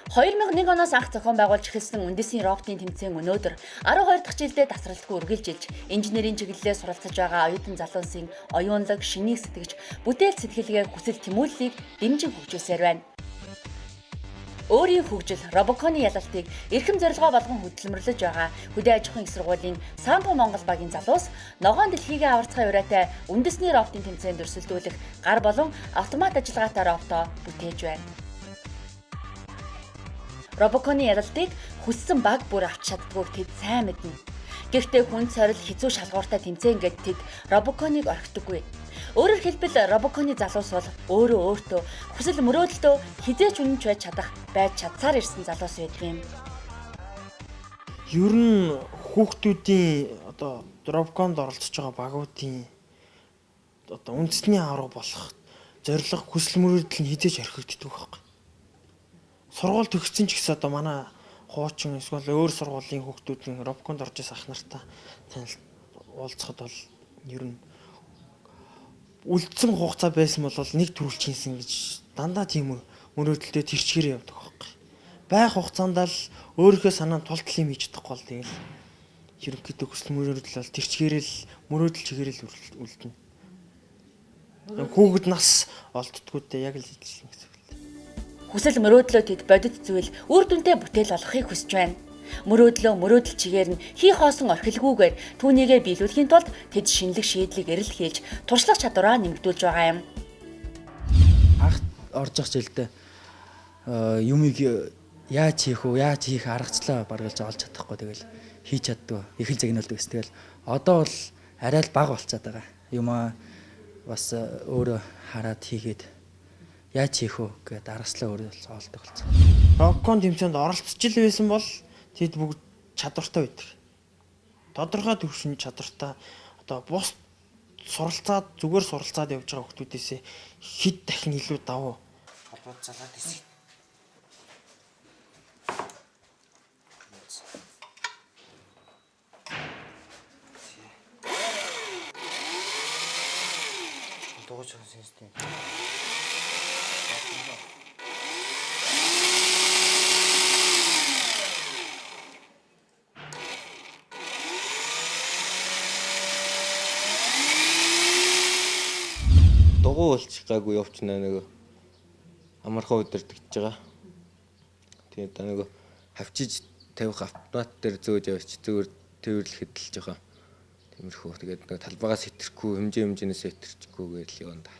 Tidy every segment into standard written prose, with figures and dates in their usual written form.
2001 оноос анх зохион байгуулж эхэлсэн үндэсний роботын тэмцээн өнөөдөр 12 дахь жилдээ тасралтгүй үргэлжилж, инженерийн чиглэлээр суралцж байгаа оюутан залуусын оюунлаг, шинийг сэтгэж, бүтээл сэтгэлгээ хүсэл тэмүүллийг дэмжин хөгжүүлсээр байна. Өөрийн хөгжил, робоконы ялалтыг эрхэм зорилгоо болгон хөдөлмөрлөж байгаа Хөдөө аж ахуйн их сургуулийн Самбо Монгол багийн залуус ногоон дэлхийгээ аварцгай ураатай үндэсний роботын тэмцээнд өрсөлдүүлэх гар болон автомат ажиллагаатай роботоо бүтээж байна. Робоконы ялалтыг хүссэн баг бүр авч чаддгүйг тэд сайн мэднэ. Гэхдээ хүн цорил хизүү шалгууртай тэмцээн гэд тэд робоконыг орхидоггүй. Өөрөөр хэлбэл робоконы залуус бол өөртөө хүсэл мөрөөдөлтөө хизээч үнэнч байж чадсаар ирсэн залуус байдаг юм. Ер нь хүүхдүүдийн робоконд оролцож байгаа багуудын үндэсний авраг болох зорилго хүсэл мөрөөдөл нь хизээч орхигддог байхгүй. Сургууль төгссөн ч гэсэн манай хуучин эсвэл өөр сургуулийн хүүхдүүд робоконд орж ирсэн ах нартай уулзахад бол ер нь үлдсэн хугацаа байсан бол нэг төрүүлж хийсэн гэж дандаа тийм мөрөөдөлтөд тэрчгээрээ явдаг байхгүй. Байх хугацаанд л өөрийнхөө санаанд тултал юм хийж чадахгүй бол тэгэл ерөнхийдөө хүсэл мөрөөдөл бол тэрчгээрэл мөрөөдөл чигээрэл үлдэнэ. Хүүхэд нас олддггүй дээ яг л хэлсэн гэсэн. Хүсэл мөрөөдлөө тэд бодит зүйл үр дүнтэй бүтээл болохыг хүсэж байна. Мөрөөдөл чигээр нь хий хоосон орхилгүйгээр түүнийгээ биелүүлэхийн тулд тэд шинэлэг шийдлийг эрэл хийж туршлах чадвараа нэмэгдүүлж байгаа юм. Анх орж ах жилдээ юмыг яаж хийх аргачлаа баргалж олж чадахгүй тэгэл хийж чаддгүй их л загнуулдаг ус. Тэгэл одоо бол арай л бага болцоод байгаа. Юмаа бас өөрөө хараад хийгээд яаж хийх вэ гэдээ аргаслаа өөрөө олдог болсон. Робокон тэмцээнд оролцож ил байсан бол тэд бүгд чадвартай байдаг. Тодорхой төвшин чадвартай бус суралцаад зүгээр суралцаад явж байгаа хүмүүсээс хэд дахин илүү давуу холбоод залгаад ирсэн. Дууч систем. Дугуй болчих гаагүй явчихна нөгөө амархан удирдахж байгаа. Тэгээд нөгөө хавчиж тавих автомат дээр зөөж явж зүгээр тэрвэрлэхэд л жоохон тиймэрхүү. Тэгээд нөгөө талбайгаас хэтэрхгүй хэмжээнээс хэтэрчихгүй гээл явна.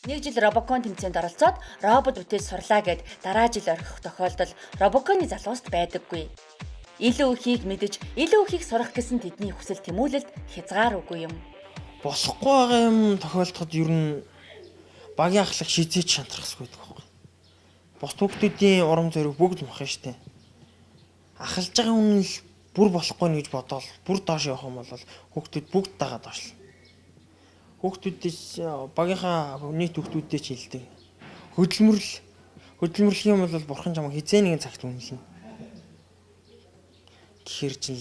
Нэг жил робокон тэмцээнд оролцоод робот бүтээж сурлаа гэд дараа жил орхих тохиолдол робоконы залууст байдаггүй. Илүү ихийг мэдэж, илүү ихийг сурах гэсэн тэдний хүсэл тэмүүлэлд хязгааргүй юм. Болохгүй байгаа юм тохиолдоход ер нь багийн ахлах шийдэж шантрахсгүй байдаг байхгүй. Бос хүүхдүүдийн урам зориг бүгд мах штэ. Ахалж байгаа хүн л бүр болохгүй гэж бодоол бүр доош явах юм бол хүүхдүүд бүгд дагаад доошлно. Хүүхдүүдээс багийнхаа нийт хүүхдүүдтэй ч хэлдэг. Хөдөлмөрлөх юм бол бурхан чамайг хизээ нэгэн цагт үнэлнэ. Гэхдээ чинь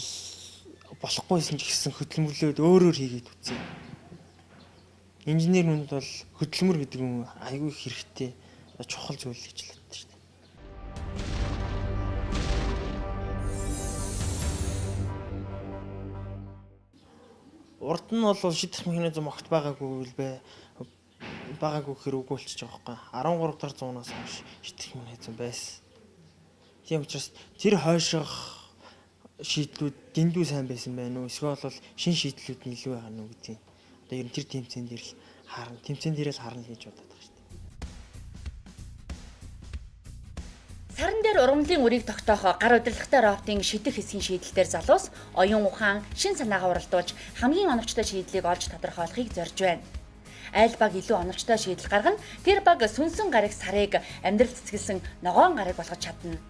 болохгүйсэн ч гэсэн хөдөлмөрлөөд өөрөөр хийгээд үзье. Инженер хүнд бол хөдөлмөр гэдэг юм айгүй хэрэгтэй чухал зүйл гэж хэлдэг шүү дээ. Урд нь бол шийдэх механизм огт байгаагүй гэхээр үгүй болчихж байгаа байхгүй. 13 дахь зуунаас хойш шийдэх механизм байсан. Тийм учраас тэр хойших шийдлүүд дэндүү сайн байсан байна уу? Эсвэл бол шин шийдлүүд нь илүү байгаа нь гэдэг. Одоо ер нь тэр тэмцээн дээр л харна хийж бодоод байгаа шүү дээ. Саран дээр ургамлын үрийг тогтоох гар удирдлагатай роботын шидэх хэсгийн шийдэлээр залуус оюун ухаан, шин санаагаа уралдуулж хамгийн оновчтой шийдлийг олж тодорхойлохыг зорж байна. Айл баг илүү оновчтой шийдэл гаргана, тэр баг сүнсэн гариг сарыг амьдрал цэцгэлсэн ногоон гариг болгож чадна.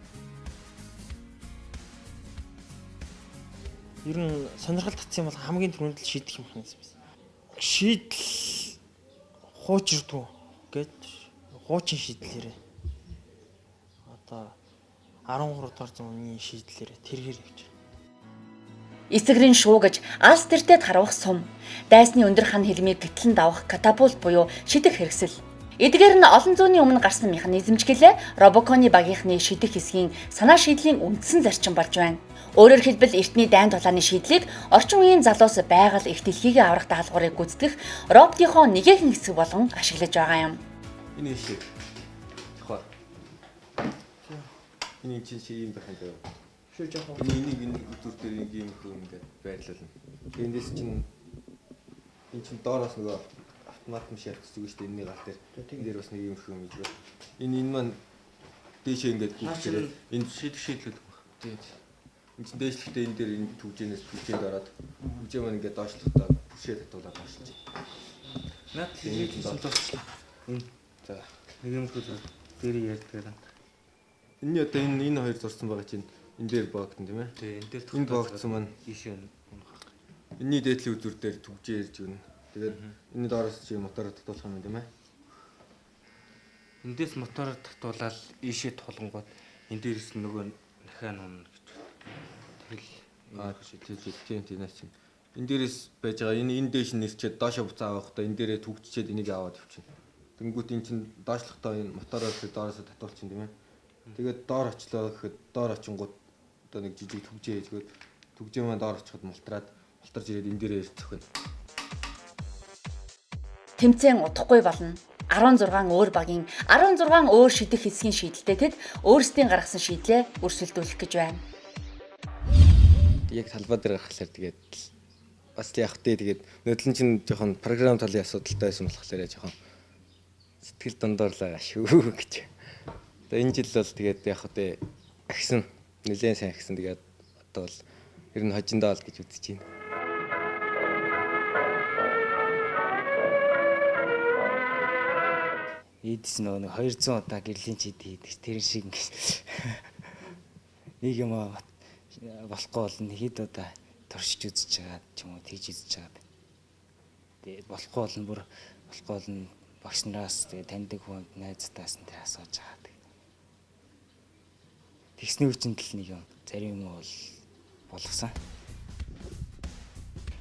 Ер нь сонирхол татсан юм бол хамгийн түрүүнд л шийдэх механизм байсан. Шийдэл хуучирдгүй гэж хуучин шийдлээрээ одоо 13 дугаар зууны шийдлээрээ тэргээр явж байна. Эсгэрийн шуугаж, алс тэртет харуулах сум, дайсны өндөр хан хэлмийг гэтлэн давах катапульт буюу шидэх хэрэгсэл. Эдгээр нь олон зууны өмнө гарсан механизмч гэлээ Робоконы багийнхны шидэх хэсгийн санаа шийдлийн үндсэн зарчим болж байна. Өөрөөр хэлбэл эртний дайн дулааны шийдлийг орчин үеийн залуус байгаль их дэлхийгээ аврах даалгаврыг гүйцэтгэх роботынхоо нэгэн хэсэг болгон ашиглаж байгаа юм. Энэ шиг. Хаа. Энэ чинь юм байх юм байна. Шүү жоохон. Энэ үзүүр дээр нэг юм хөө ингээд байрлуулна. Эндээс чинь энэ чинь доороос нөгөө автомат машин явчихдаг шүү дээ. Энэний гал дээр. Энэ дээр бас нэг юм хөө юм ийгөө. Энэ маань дээшээ ингээд гүйцэтгэж энэ шийдлүүд баг. Тийм. Энэ чинь дээшлэхдээ энэ дээр энэ түвжэнээс түвжээнд ороод түвжээ маань ингээд доошлохдоо бүшээ татуулаад оршиж. Наад хэлийг сонсоолчлаа. За. Нэг юм хөл дээр ярьдаг юм. Энэ одоо энэ хоёр зурсан байгаа чинь энэ дээр боогдсон тийм ээ. Тэгээ энэ дээр энэ боогдсон маань ийшээ энэний дээдлийн үзүүр дээр түвжээ ярьж өгнө. Тэгээд энэ доороос чи мотороор татуулах юм тийм ээ. эндээс мотороор татуулаад ийшээ тулангууд энэ дээрс нөгөө дахиад унна гэж. Тэгэл тийм чинь. Энэ дээрээс байж байгаа энэ дээш нь нэрчээд доошо буцаа авах та энэ дээрээ түгччээд энийг аваад явчихна. Тэнгүүт эн чинь доошлохдоо энэ мотороор доороос татуулчихын тийм ээ. Тэгээд доор очлоо гэхэд доор очингууд одоо нэг жижиг түгжээ хийгээд түгжээ маань доор очиход мултарж ирээд энэ дээрээ ирцэх байна. Тэмцээн удахгүй болно. 16 өөр багийн 16 өөр шидэх хэсгийн шийдэлтэй тэд өөрсдийн гаргасан шийдлээ өрсөлдүүлэх гэж байна. Яг талбай дээр гарахлаар тэгээд бас яг тээ тэгээд нөтлөн чинь жоохон програм талын асуудалтай байсан болохоор жоохон сэтгэл дондоорлаа шүү гэж. Одоо энэ жил бол тэгээд яг тээ агсан нэлээд сайн агсан тэгээд одоо бол ер нь хожиндоо л гэж үзэж байна. Эдс нөгөө 200 удаа гэрлийн чид хийдэг тэр шиг ингэж нэг юм болохгүй болно хэд удаа туршиж үзэж байгаа ч юм уу тэгж үзэж байгаа. Тэгээд болохгүй болно бүр болохгүй болно багш нараас тэгээд таньдаг хүнд найзтаас нь тэр асууж байгаа. Тэгсний үчиндэл нэг юм зарим юм бол болгосон.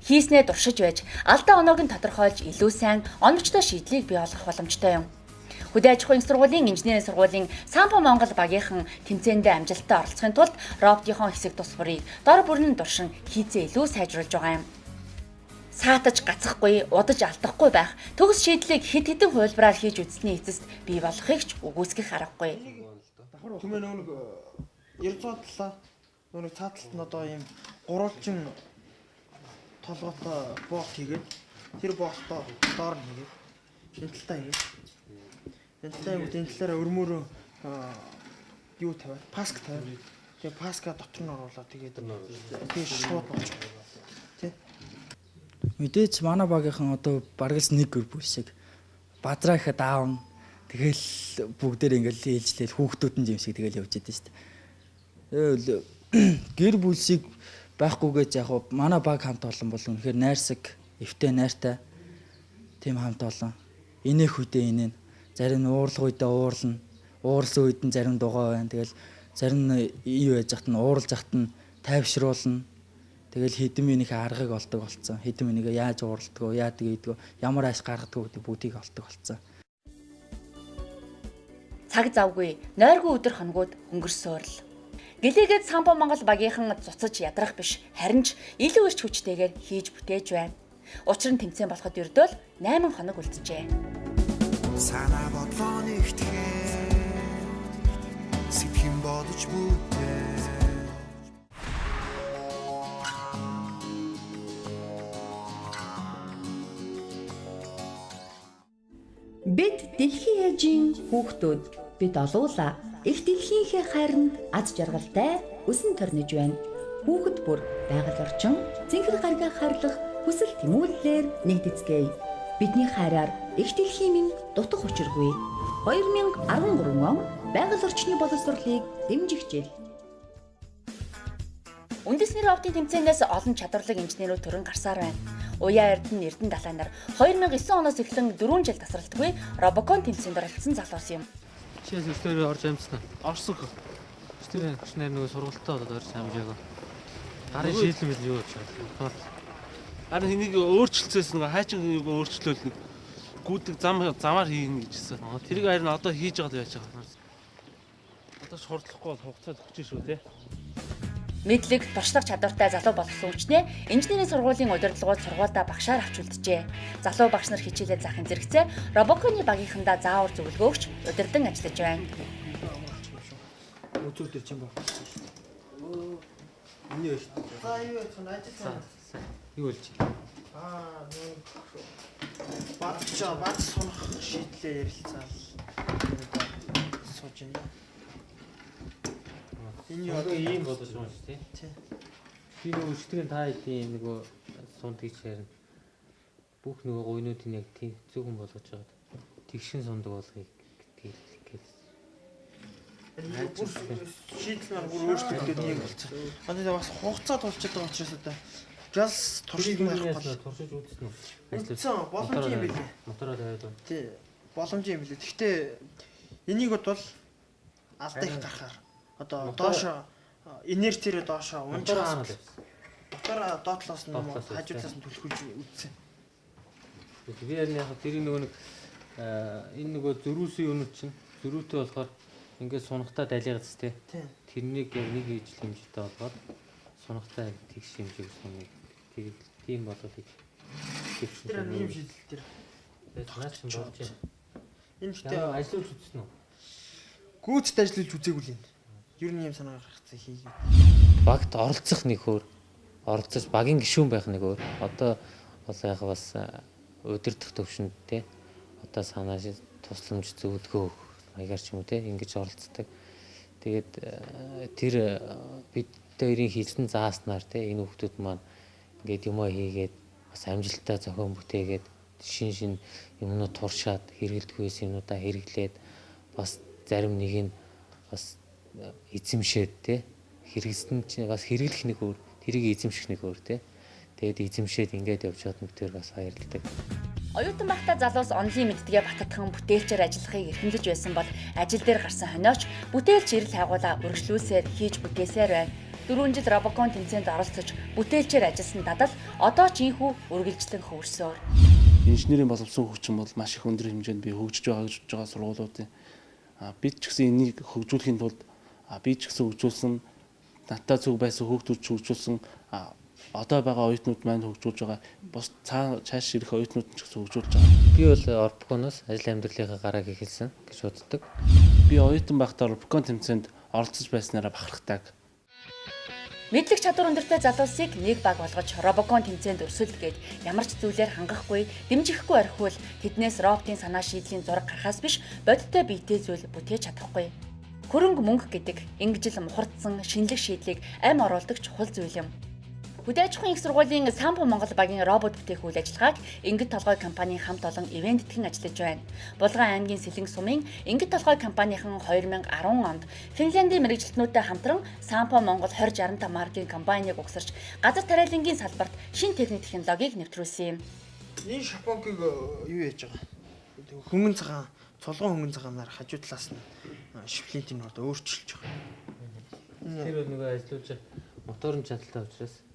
Хийснээ туршиж байж алдаа оноог нь тодорхойлж илүү сайн оновчтой шийдлийг бий болгох боломжтой юм. Хөдөө аж ахуйн сургуулийн инженерийн сургуулийн Самбо Монгол багийнхан тэмцээндээ амжилттай оролцохын тулд роботынхон хэсэг тус бүрийг дор бүрэн дуршин хийцээ илүү сайжруулж байгаа юм. Саатаж гацхгүй, удаж алдахгүй байх төгс шийдлийг хэд хэдэн хувилбараар хийж үзсний эцэст бий болохыг ч үгүйсгэх аргагүй. Давхар түмэн нэг 900 талаа нэг цааталт нь одоо ийм гурвалжин толгойтой боот хийгээд тэр боотоо доор нь хийгээд энэ талтаа хийгээд энэ талаараа өрмөөрөө юу тавиад паск тавиад тэгээ паска дотор нь оруулаад тэгээд шууд болж тий. Мэдээж манай багийнхан одоо бараг л нэг гэр бүл шиг бадраа ихэд аав тэгэл бүгдээр ингээл ээлжлээл хүүхдүүд нь юм шиг тэгэл явж идэв шүү дээ. Тэгэл гэр бүлсийг байхгүйгээс яг манай баг хамт олон бол үнэхээр найрсаг, эвтэй найртай тийм хамт олон. Инээх үедээ инээ. Зарим нь уурлах үедээ уурлна. Ууралсан үед нь зарим дугаа байна. Тэгэл зарим нь ий байж хат нь ууралж хат нь тайвшруулна. Тэгэл хэдэн минийх аргыг олдог болцсон. Хэдэн минийгээ яаж ууралдгоо, яадаг ийдгөө, ямар аш гаргадгоо гэдэг бүгдийг олдог болцсон. Цаг завгүй, нойргүй өдөр хоногуд өнгөрсөөрл. Гэлээгээд Самбо Монгол багийнхан цуцаж ядрах биш, харин ч илүү их хүчтэйгээр хийж бүтээж байна. Учир нь тэмцээн болоход ердөөл 8 хоног үлджээ. Санаа бодлоо нэгтгэхэд сэтгэн бодож бүтээ. Бид дэлхийн ээжийн хүүхдүүд бид олуулаа. Их дэлхийнхээ хайранд аз жаргалтай өсөн төрнөж байна. Хүүхэд бүр байгаль орчин зинхэр гаргаа хайрлах хүсэл тэмүүллээр нэгдэцгээе. Бидний хайраар их дэлхийн минь дутах учиргүй. 2013 он байгаль орчны боловсролыг дэмжих жил. Үндэсний роботын тэмцээнээс олон чадварлаг инженерүүд төрөн гарсаар байна. Уяа Эрдэнэ далай нар 2009 оноос эхлэн 4 жил тасралтгүй Робокон тэмцээнд оролцсон залуус юм. Чиээс өстөрөө орж амжсан. Орсон хөө. Өстөрөө гэрчнэр нөгөө сургалтаа болоод орж амжаагаа. Гарын шийдэл мэл юу болж байна. Харин энийг өөрчлөлтөөс нөгөө хайчин өөрчлөлт нэг гүйдэг замаар хийнэ гэж хэлсэн. Тэрийг харин одоо хийж байгаа байж байгаа. Одоо шуурдлахгүй бол хугацаа өгч шүү те. Мэдлэг, туршлага чадвартай залуу болсон хүчнээ инженерийн сургуулийн удирдлагууд сургуультай багшаар авч үлджээ. Залуу багш нар хичээлээ заахын зэрэгцээ Робоконы багийнхандаа заавар зөвлөгөөгч удирдан ажиллаж байна. Өдөр дээр чинь баг. Миний өш. За юу яах вэ? Ажилласан. Юу болж? Бац сунах шийдлээ ярилцаал. Сууж байна. Энэ одоо ийм бодож байгаа шүү дээ. Тий. Би нөгөө өчтөрийн та хэдийн нөгөө сунд гэж харин бүх нөгөө гойнуудын яг тийм зөвхөн болгож байгаа. Тэгшин сундаг болгохыг гэдгийг. Шийдэл маань бүр өөрчлөгдөд юм болцсон. Одоо бас хугацаа тулчаад байгаа учраас одоо жас туршиж байхгүй. Туршиж үзсэн үү? Ажилласан боломж юм билээ. Мотороо тавиад уу? Тий. Боломж юм билээ. Гэхдээ энийг бол алдаа их гарахаар одоо доошо инертээр доошо унжихаас мотор доотлоос нь хажуудлаас нь түлхүүлж үтсэн. Би яг тэрийг нөгөө нэг энэ нөгөө зөрүүсийн өнөд чинь зөрүүтэй болохоор ингээд сунахтаа далигац тий. Тэрнийг яг нэг ижил хэмжээтэй болгоод сунахтаа тэгш хэмжээг сунах. Тийм болоод тэгш. Тэр ийм шийдэл тэр. Наач чинь болж байна. Энэ гэхдээ ажиллаж үзсэн үү? гүйцэд ажиллаж үзээгүй л юм. Ер нь юм санаа гаргацсан хийгээ. Багт оролцох нэг өөр, оролцож багийн гишүүн байх нэг өөр. Одоо бол яг бас удирдах төвшөнд тий. Одоо санаа тусламж зөвлөгөө маягаар ч юм уу тий ингэж оролцдог. Тэгээд тэр бид хоёрын хийсэн зааснаар тий энэ хүмүүс маань ингээд юмаа хийгээд бас амжилттай зохион бүтээгээд шин юмнууд туршаад хэрэглэдэг байсан юмудаа хэрэглээд бас зарим нэг нь бас эзэмшээд тий хэрэгсэн чинь бас хэрэглэх нэг өөр тэрийг эзэмших нэг өөр тий тэгээд эзэмшээд ингээд явж чад нүгээр бас баярлагдав. Оюутан багтаа залуус онлын мэддгээ баттгхан бүтээлчээр ажиллахыг эрхэмлэж байсан бол ажил дээр гарсан хониоч бүтээлч ирэл хайгуулаа үргэлжлүүлсээр хийж бүтээсээр байна. 4 жил Робокон тэмцээнд оролцож бүтээлчээр ажилласан дадал одоо ч ийхүү үргэлжлэн хөгжсөөр. Инженерийн боловсон хөгжим бол маш их өндөр хэмжээнд би хөгжиж байгаа сургуулиудын бид ч гэсэн энийг хөгжүүлэхийн тулд би ч гэсэн хөгжүүлсэн надтай зүг байсан хүүхдүүд ч хөгжүүлсэн одоо байгаа оюутнууд маань хөгжүүлж байгаа бус цааш ирэх оюутнууд ч гэсэн хөгжүүлж байгаа. Би бол Робоконоос ажил амьдралынхаа гарааг эхэлсэн гэж боддог. Би оюутан байхдаа Робокон тэмцээнд оролцож байснараа бахархдаг. Мэдлэг чадвар өндөртэй залуусыг нэг баг болгож Робокон тэмцээнд өрсөлдөгээд ямар ч зүйлээр хангахгүй, дэмжихгүй орхивол тэднээс роботын санаа шийдлийн зураг гарахаас биш бодиттой биетэй зүйл бүтээж чадахгүй. Хөрөнгө мөнгө гэдэг ингэжил мухардсан шинэлэг шийдлийг амь оруулдаг чухал зүйл юм. Хөдөө аж ахуйн их сургуулийн Самбо Монгол багийн робот бүтээх үйл ажиллагааг Ингэт толгой компанийн хамт олон ивент тэтгэн ажиллаж байна. Булган аймгийн Сэлэнг сумын Ингэт толгой компанийнхан 2010 онд Финляндийн мэрэгчлэтнүүдтэй хамтран Самбо Монгол 2065 маркийн комбайныг угсарч газар тариалангийн салбарт шинэ технологиг нэвтрүүлсэн юм. Энэ шапонкийг юу яаж байгаа? Хөнгөн цагаан, цулган хөнгөн цагаанаар хажуу талаас нь шифлинтийн одоо өөрчилж байгаа. Тэр бол нөгөө ажиллаж моторын чадaltaй учраас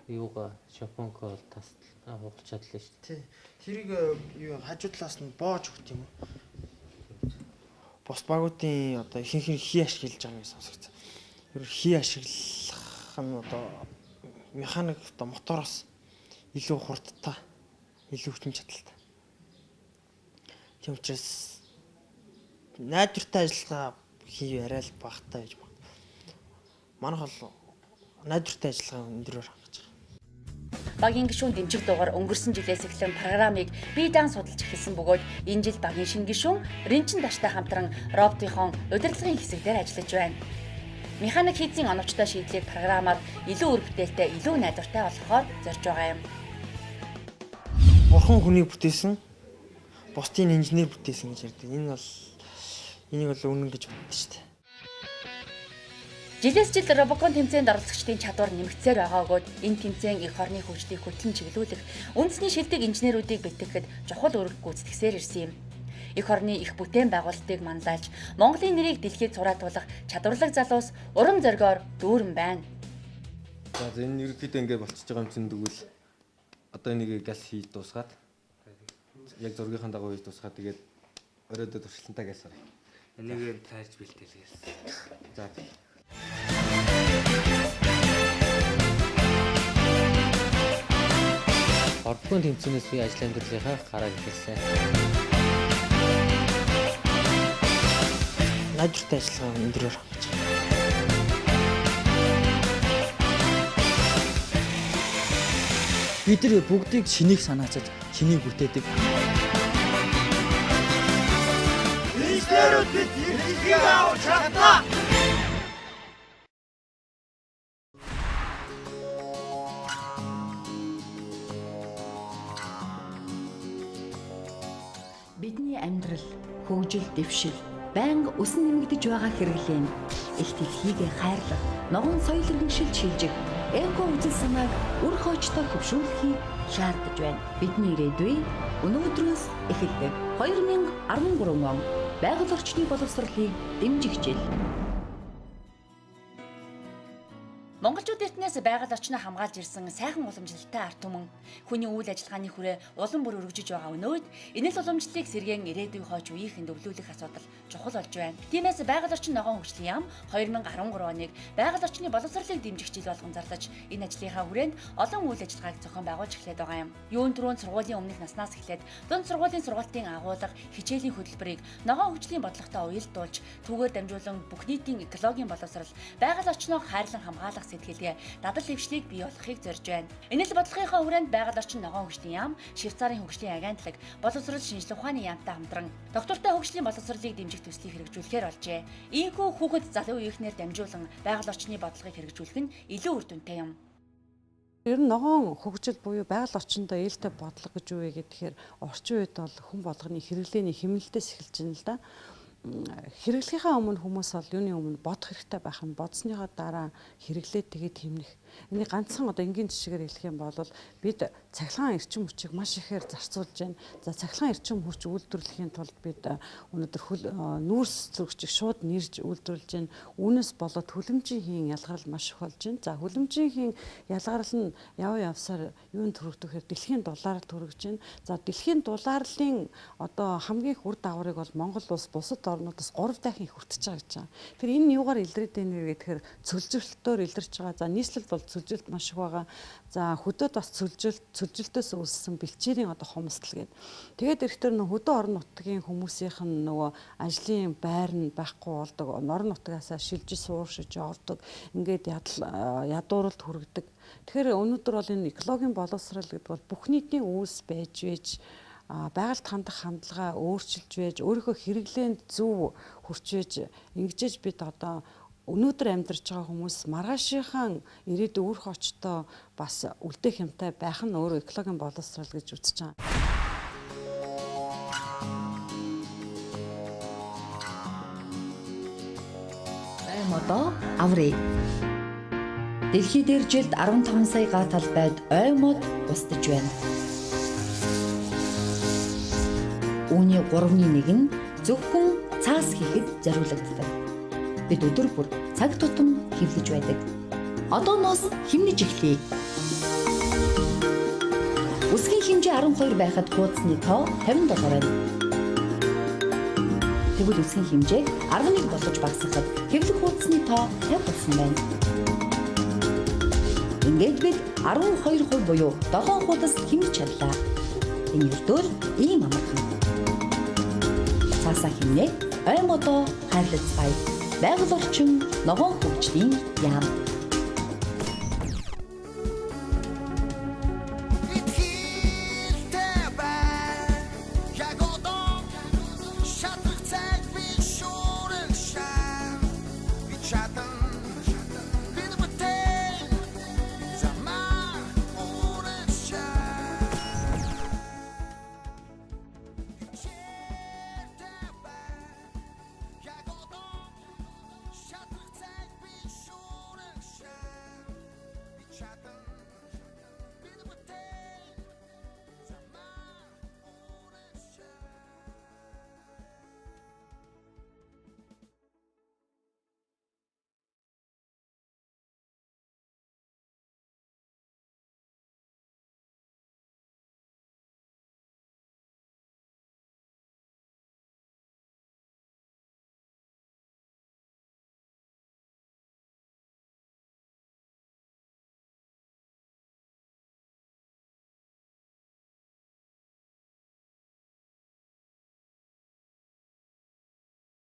юугаа шапонко бол тас хугалж чадлаа шүү дээ. Тий. Тэрийг юу хажуу талаас нь боож өгт юм уу? Бос багуудын одоо ихэнх нь хий ашиглаж байгаа юм сонсогдсон. Тэр хий ашиглах нь одоо механик одоо мотороос илүү хурдтай, илүү хүчин чадалтай. Тийм учраас найдвартай ажиллагаа хийе арай л багтаа гэж байна. Манайх бол найдвартай ажиллагаа өндөрөөр хангаж байгаа. Багийн гишүүн дэмжих дугаар өнгөрсөн жилээс эхлэн программыг бие даан судалж эхэлсэн бөгөөд энэ жил багийн шинэ гишүүн Ринчин Даштай хамтран роботын удирдлагын хэсэгдээр ажиллаж байна. Механик хийцийн оновчтой шийдлийг программаар илүү үр бүтээлтэй, илүү найдвартай болгохоор зорж байгаа юм. Бурхан хүнийг бүтээсэн, бусдын инженер бүтээсэн гэж ярьдаг. Энийг бол үнэн гэж боддог шүү дээ. Жилээс жил Робокон тэмцээнд оролцогчдын чадвар нэмэгдсээр байгаа бөгөөд энэ тэмцээн эх орны хөгжлийг хөтлөн чиглүүлэх, үндэсний шилдэг инженеруудыг бэлтгэхэд чухал үүрэг гүйцэтгэсээр ирсэн юм. Эх орны их бүтээн байгуулалтыг манлайлж, Монголын нэрийг дэлхийд зураатуулах чадварлаг залуус урам зоригоор дүүрэн байна. За энэ ерөнхийдөө ингэ болчихж байгаа юм чинь тэгвэл одоо энийг газ хийж дуусгаад яг зургийнхаа дагуу хийж тусгаад тэгээд оройдоо туршилтантаа гэсэн. Энийг тайлж бэлтээлгээс. За. Ордгон тэмцээнээс би ажил амьдралынхаа гарааг эхэлсэн. Найдвартай ажиллагаа өндрөөр хангаж. Бид нар бүгдийг шинийг санаачаад шинийг бүтээдэг. Бидний амьдрал, хөгжил, дэвшил байнга өсөн нэмэгдэж байгаа хэрэглээнд их дэлхийгээ хайрлах, ногоон соёл иргэншилж шилжих, эко үзэл санааг үр хоочтой хөвшүүлэхийг шаардаж байна. Бидний ирээдүй өнөөдрөөс эхэлдэг. 2013 он байгаль орчны боловсролыг дэмжих жил. Монголчууд эртнээс байгаль орчноо хамгаалж ирсэн сайхан уламжлалтай ард түмэн хүний үйл ажиллагааны хүрээ улам бүр өргөжөж байгаа өнөөд энэс уламжлалыг сэргээн ирээдүйн хойч үеийнхэн өвлүүлэх асуудал чухал болж байна. Тиймээс байгаль орчин ногоон хөгжлийн яам 2013 оныг байгаль орчны боловсролыг дэмжих жил болгон зарлаж энэ ажлынхаа хүрээнд олон үйл ажиллагааг зохион байгуулж эхлэдэг байгаа юм. Юун түрүүн сургуулийн өмнөх наснаас эхлээд дунд сургуулийн сургалтын агуулга, хичээлийн хөтөлбөрийг ногоон хөгжлийн бодлоготой уялдуулж түүгээр дамжуулан бүх нийтийн экологийн боловсрол, байгаль орчноо хайрлан хамгаалах сэтгэлгээ, дадал хэвшлийг бий болгохыг зорж байна. Энэ л бодлогынхаа хүрээнд байгаль орчин ногоон хөгжлийн яам, Швейцарын хөгжлийн агентлаг, боловсрол шинжилгээ ухааны яамтай хамтран доктортой хөгжлийн боловсролыг дэмжих төслийг хэрэгжүүлэхээр болжээ. Ийхүү хүүхэд залуу үеийнхнэр дамжуулан байгаль орчны бодлогыг хэрэгжүүлэх нь илүү үр дүнтэй юм. Ер нь ногоон хөгжил буюу байгаль орчиндөө ээлтэй бодлого гэж юу вэ гэхээр орчин үед бол хүн болгоны хэрэглээний хэмнэлтээс эхэлж байна л да. Хэрэглэхийнхаа өмнө хүмүүс бол юуны өмнө бодох хэрэгтэй байх нь бодсныхаа дараа хэрэглээд тэгээд хэмнэх. Энийг ганцхан одоо энгийн жишгээр хэлэх юм бол бид цахилгаан эрчим хүчийг маш ихээр зарцуулж байна. За цахилгаан эрчим хүч үйлдвэрлэхийн тулд бид өнөөдөр нүүрс зөрөгчийг шууд нэрж үйлдвэрлэж байна. Үүнээс болоод хүлэмжийн ялгарл маш их болж байна. За хүлэмжийн ялгарл нь явсаар юунд төрөгдөг гэхээр дэлхийн дулаард төрөгж байна. За дэлхийн дулаарлын одоо хамгийн их үр дагаврыг бол Монгол улс бусад орнуудаас 3 дахин их хүртэж байгаа гэж байна. Тэгэхээр энэ юугаар илрээд байна вэ гэхээр цөлжөлтөөр илэрч байгаа. За нийслэл бол цөлжөлт маш их байгаа. За хөдөөд бас цөлжөлтөөс үүссэн бэлчээрийн одоо хомсдол гэдэг. Тэгээд эрэхтэр нөө хөдөө орон нутгийн хүмүүсийнх нь нөгөө ажлын байр нь байхгүй болдог. Орон нутгаасаа шилжиж сууршиж явдаг. Ингээд ядууралд хүргэдэг. Тэгэхээр өнөөдөр бол энэ экологийн боловсрол гэдэг бол бүх нийтийн үүс байж вэж байгальд хандах хандлага өөрчилж байж өөрийнхөө хэрэглээнд зөв хүрч байж ингэж бид одоо өнөөдөр амьдарч байгаа хүмүүс маргаашийнхан ирээдүйн үр хоочтой бас үлдээх юмтай байх нь өөрөө экологийн боловсрол гэж үзэж байгаа. Оймодоо аврыг дэлхий дээр жилд 15 сая га талбайд оймод устж байна. Үүний 3/1 нь зөвхөн цаас хийхэд зориулагддаг. Бид өдөр бүр цаг тутам хэвлэж байдаг. Одооноос хэмнэж эхлэе. Үсгийн хэмжээ 12 байхад хуудасны тоо $50 байна. Тэгвэл үсгийн хэмжээ 11 болгож багасгахад хэвлэх хуудасны тоо $50 болсон байна. Ингээд бид 12% буюу 7 хуудас хэмнэж чадлаа. Энэ өртөөл ийм амархан. Цаасаа хэмнээ оймодоо хайрлацгаая. Байгаль орчин ногоон хөгжлийн яам.